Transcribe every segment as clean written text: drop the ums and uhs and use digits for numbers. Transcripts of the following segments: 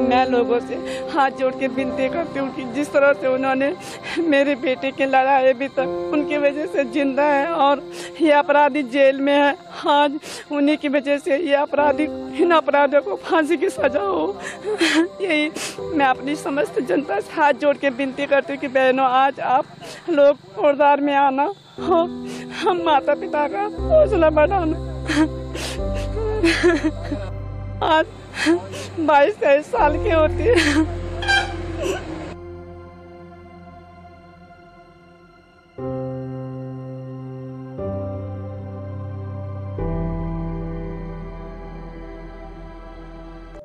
मैं लोगों से हाथ जोड़ के विनती करती हूँ कि जिस तरह से उन्होंने मेरे बेटे की लड़ाई अभी तक उनकी वजह से जिंदा है और ये अपराधी जेल में है, आज उन्हीं की वजह से ये अपराधी, इन अपराधियों को फांसी की सजा हो। यही मैं अपनी समस्त जनता से हाथ जोड़ के विनती करती हूँ कि बहनों, आज आप लोग कोर्टदार में आना हो, हम माता पिता का हौसला बढ़ाना। आज 22-23 साल की होती है।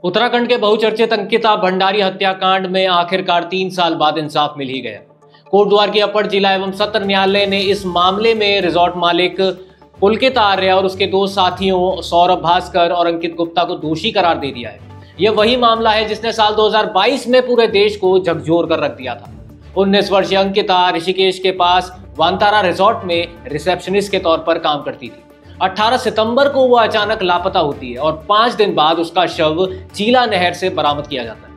उत्तराखंड के बहुचर्चित अंकिता भंडारी हत्याकांड में आखिरकार 3 साल बाद इंसाफ मिल ही गया। कोटद्वार की अपर जिला एवं सत्र न्यायालय ने इस मामले में रिजॉर्ट मालिक पुलकित आर्य और उसके 2 साथियों सौरभ भास्कर और अंकित गुप्ता को दोषी करार दे दिया है। यह वही मामला है जिसने साल 2022 में पूरे देश को झकझोर कर रख दिया था। 19 वर्षीय अंकिता ऋषिकेश के पास वांतारा रिजॉर्ट में रिसेप्शनिस्ट के तौर पर काम करती थी। 18 सितंबर को वो अचानक लापता होती है और 5 दिन बाद उसका शव चीला नहर से बरामद किया जाता है।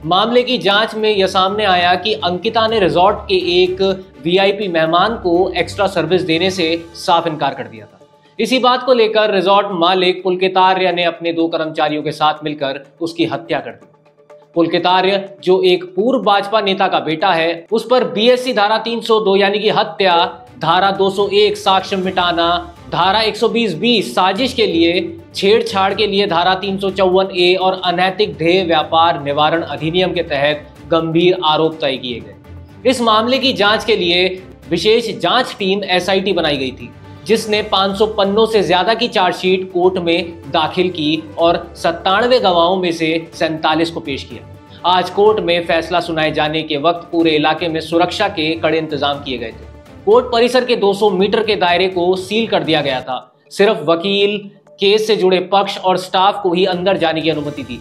मामले की जांच में यह सामने आया कि अंकिता ने रिजॉर्ट के एक वीआईपी मेहमान को एक्स्ट्रा सर्विस देने से साफ इनकार कर दिया था। इसी बात को लेकर रिजॉर्ट मालिक पुलकित आर्य ने अपने 2 कर्मचारियों के साथ मिलकर उसकी हत्या कर दी। पुलकित आर्य, जो एक पूर्व भाजपा नेता का बेटा है, उस पर बीएससी धारा 302 यानी कि हत्या, धारा 201 साक्ष्य मिटाना, धारा 120(b) साजिश के लिए, छेड़छाड़ के लिए धारा 354(a) और अनैतिक ध्येय व्यापार निवारण अधिनियम के तहत गंभीर आरोप तय किए गए। इस मामले की जांच के लिए विशेष जांच टीम एसआईटी बनाई गई थी, जिसने 500 पन्नों से ज्यादा की चार्जशीट कोर्ट में दाखिल की और 97 गवाहों में से 47 को पेश किया। आज कोर्ट में फैसला सुनाए जाने के वक्त पूरे इलाके में सुरक्षा के कड़े इंतजाम किए गए थे। कोर्ट परिसर के 200 मीटर के दायरे को सील कर दिया गया था। सिर्फ वकील, केस से जुड़े पक्ष और स्टाफ को ही अंदर जाने की अनुमति दी थी।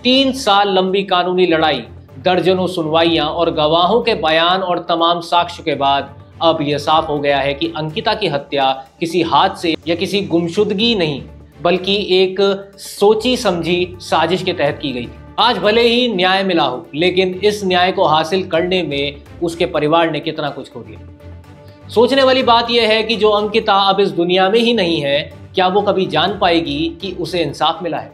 3 साल लंबी कानूनी लड़ाई, दर्जनों सुनवाइयां और गवाहों के बयान और तमाम साक्ष्य के बाद अब यह साफ हो गया है कि अंकिता की हत्या किसी हादसे या किसी गुमशुदगी नहीं, बल्कि एक सोची समझी साजिश के तहत की गई थी। आज भले ही न्याय मिला हो, लेकिन इस न्याय को हासिल करने में उसके परिवार ने कितना कुछ खो दिया। सोचने वाली बात यह है कि जो अंकिता अब इस दुनिया में ही नहीं है, क्या वो कभी जान पाएगी कि उसे इंसाफ मिला है?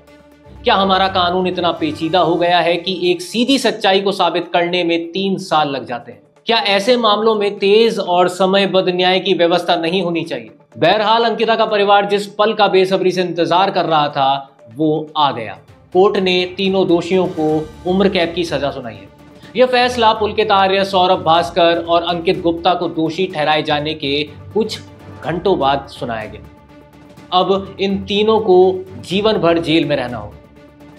क्या हमारा कानून इतना पेचीदा हो गया है कि एक सीधी सच्चाई को साबित करने में 3 साल लग जाते हैं? क्या ऐसे मामलों में तेज और समयबद्ध न्याय की व्यवस्था नहीं होनी चाहिए? बहरहाल अंकिता का परिवार जिस पल का बेसब्री से इंतजार कर रहा था, वो आ गया। कोर्ट ने तीनों दोषियों को उम्र कैद की सजा सुनाई है। यह फैसला पुलकित आर्य, सौरभ भास्कर और अंकित गुप्ता को दोषी ठहराए जाने के कुछ घंटों बाद सुनाया गया। अब इन तीनों को जीवन भर जेल में रहना होगा।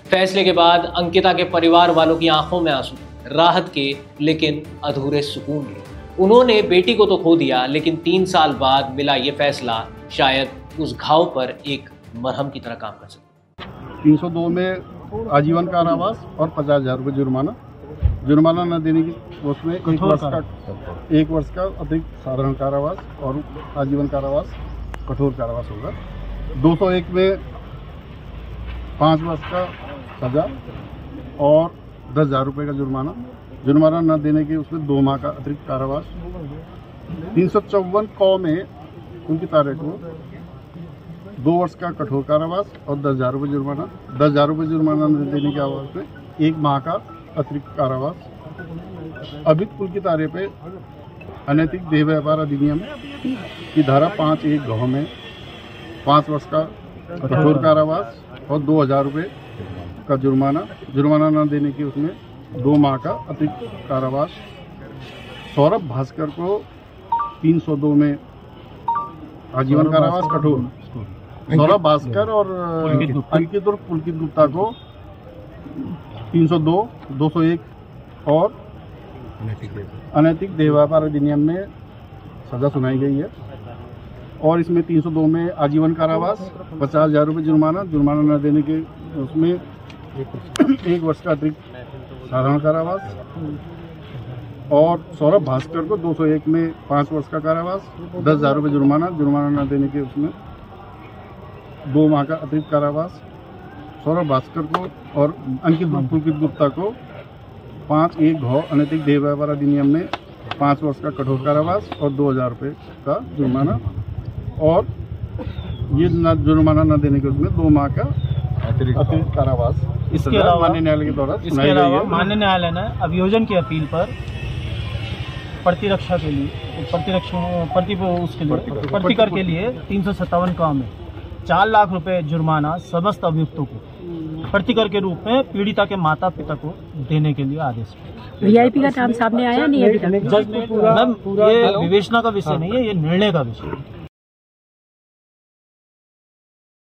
फैसले के बाद अंकिता के परिवार वालों की आंखों में आंसू, राहत के लेकिन अधूरे सुकून के। उन्होंने बेटी को तो खो दिया, लेकिन 3 साल बाद मिला ये फैसला शायद उस घाव पर एक मरहम की तरह काम कर सके। 302 में आजीवन कारावास और 50,000 रुपये जुर्माना न देने की उसमें 1 वर्ष का अतिरिक्त साधारण कारावास और आजीवन कारावास, कठोर कारावास होगा। 201 में 5 वर्ष का सजा और 10,000 रुपये का जुर्माना न देने के उसमें 2 माह का अतिरिक्त कारावास। 354 क में उनकी तारीख को 2 वर्ष का कठोर कारावास और 10,000 रुपये जुर्माना। 10,000 रुपये जुर्माना न देने के आवाज में 1 माह का अतिरिक्त कारावास। अभित पुलकित आर्य पे अनैतिक देह व्यापार अधिनियम की धारा 5(1) में 5 वर्ष का कठोर कारावास और 2,000 रुपये का जुर्माना न देने की उसमें 2 माह का अतिरिक्त कारावास। सौरभ भास्कर को 302 में आजीवन कारावास कठोर। सौरभ भास्कर और अंकित और पुलकित गुप्ता को 302, 201 और अनैतिक देह व्यापार अधिनियम में सजा सुनाई गई है। और इसमें 302 में आजीवन कारावास, 50,000 रुपये जुर्माना न देने के उसमें 1 वर्ष का अतिरिक्त साधारण कारावास। और सौरभ भास्कर को 201 में 5 वर्ष का कारावास, 10,000 रुपये जुर्माना न देने के उसमें 2 माह का अतिरिक्त कारावास। सौरभ भास्कर को और अंकित पुलकित गुप्ता को 5(1) घौ अनैतिक देह व्यापार अधिनियम में 5 वर्ष का कठोर कारावास और 2000 रुपये का जुर्माना, और ये जुर्माना न देने के उसमें 2 माह का अतिरिक्त कारावास इसके अलावा माननीय न्यायालय के द्वारा इसके अलावा माननीय न्यायालय ने अभियोजन की अपील पर प्रतिरक्षा के लिए प्रतिकर के लिए 357 का में 4 लाख रुपए जुर्माना समस्त अभियुक्तों को प्रतिकर के रूप में पीड़िता के माता पिता को देने के लिए आदेश किया। वीआईपी का नाम सामने आया नहीं अभी तक? जज ये विवेचना का विषय नहीं है, ये निर्णय का विषय है।